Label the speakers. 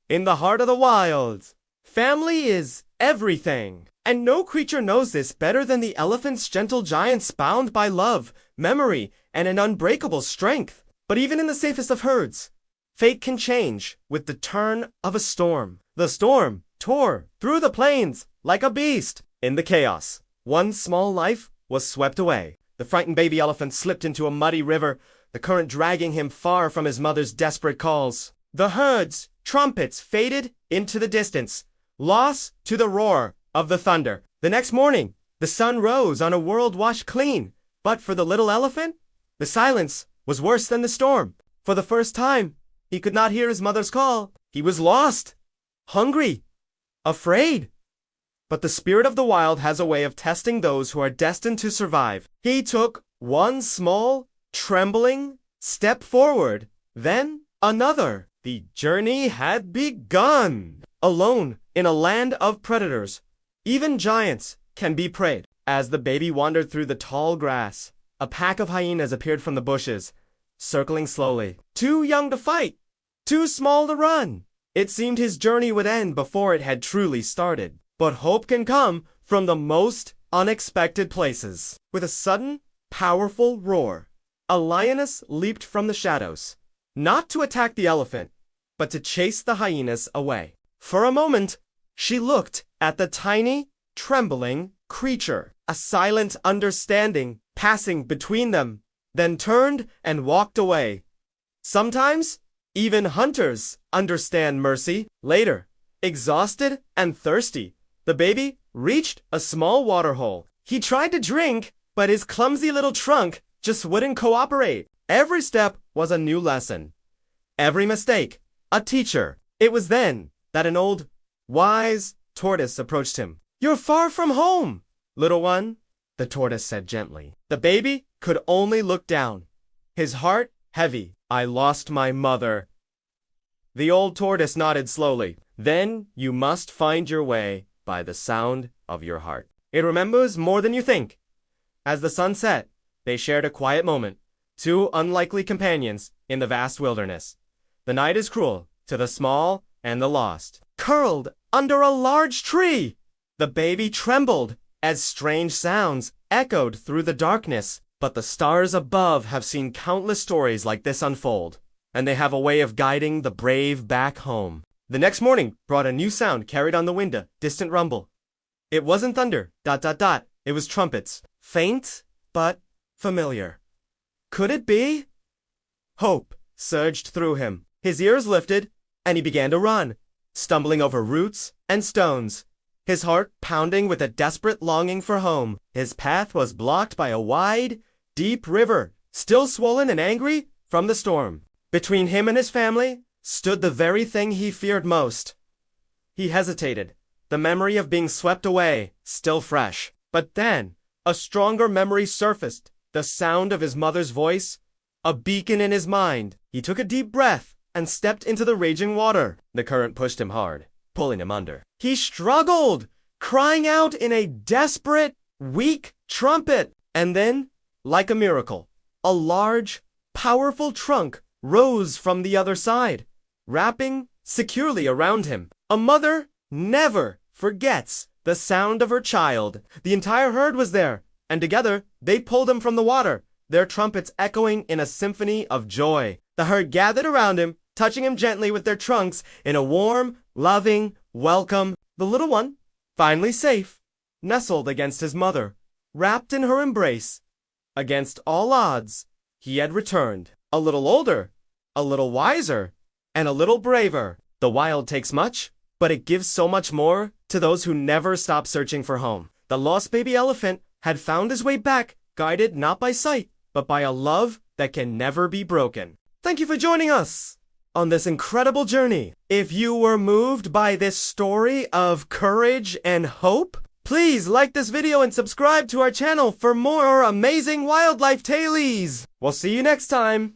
Speaker 1: in the heart of the wild. Family is everything. And no creature knows this better than the elephant's gentle giants bound by love, memory, and an unbreakable strength. But even in the safest of herds, fate can change with the turn of a storm. The storm tore through the plains like a beast. In the chaos, one small life was swept away. The frightened baby elephant slipped into a muddy river, the current dragging him far from his mother's desperate calls. The herd's trumpets faded into the distance, lost to the roar of the thunder. The next morning, the sun rose on a world washed clean. But for the little elephant, the silence was worse than the storm. For the first time, he could not hear his mother's call. He was lost, hungry, afraid. But the spirit of the wild has a way of testing those who are destined to survive. He took one small, trembling step forward, then another. The journey had begun. Alone in a land of predators, even giants can be preyed. As the baby wandered through the tall grass, a pack of hyenas appeared from the bushes, circling slowly. Too young to fight, too small to run. It seemed his journey would end before it had truly started. But hope can come from the most unexpected places. With a sudden, powerful roar, a lioness leaped from the shadows, not to attack the elephant, but to chase the hyenas away. For a moment, she looked at the tiny, trembling creature, a silent understanding passing between them, then turned and walked away. Sometimes, even hunters understand mercy. Later, exhausted and thirsty, the baby reached a small waterhole. He tried to drink, but his clumsy little trunk just wouldn't cooperate. Every step was a new lesson. Every mistake, a teacher. It was then that an old, wise tortoise approached him. "You're far from home, little one," the tortoise said gently. The baby could only look down, his heart heavy. "I lost my mother." The old tortoise nodded slowly. "Then you must find your way by the sound of your heart. It remembers more than you think." As the sun set, they shared a quiet moment, two unlikely companions in the vast wilderness. The night is cruel to the small and the lost. Curled under a large tree, the baby trembled as strange sounds echoed through the darkness. But the stars above have seen countless stories like this unfold, and they have a way of guiding the brave back home. The next morning brought a new sound carried on the wind, a distant rumble. It wasn't thunder, ... It was trumpets, faint but familiar. Could it be? Hope surged through him. His ears lifted, and he began to run, stumbling over roots and stones, his heart pounding with a desperate longing for home. His path was blocked by a wide, deep river, still swollen and angry from the storm. Between him and his family stood the very thing he feared most. He hesitated, the memory of being swept away still fresh. But then a stronger memory surfaced, the sound of his mother's voice, a beacon in his mind. He took a deep breath and stepped into the raging water. The current pushed him hard, pulling him under. He struggled, crying out in a desperate, weak trumpet. And then, like a miracle, a large, powerful trunk rose from the other side, wrapping securely around him. A mother never forgets the sound of her child. The entire herd was there, and together they pulled him from the water, their trumpets echoing in a symphony of joy. The herd gathered around him, touching him gently with their trunks in a warm, loving welcome. The little one, finally safe, nestled against his mother, wrapped in her embrace. Against all odds, he had returned, a little older, a little wiser, and a little braver. The wild takes much, but it gives so much more to those who never stop searching for home. The lost baby elephant had found his way back, guided not by sight, but by a love that can never be broken. Thank you for joining us on this incredible journey. If you were moved by this story of courage and hope, please like this video and subscribe to our channel for more amazing wildlife tales. We'll see you next time.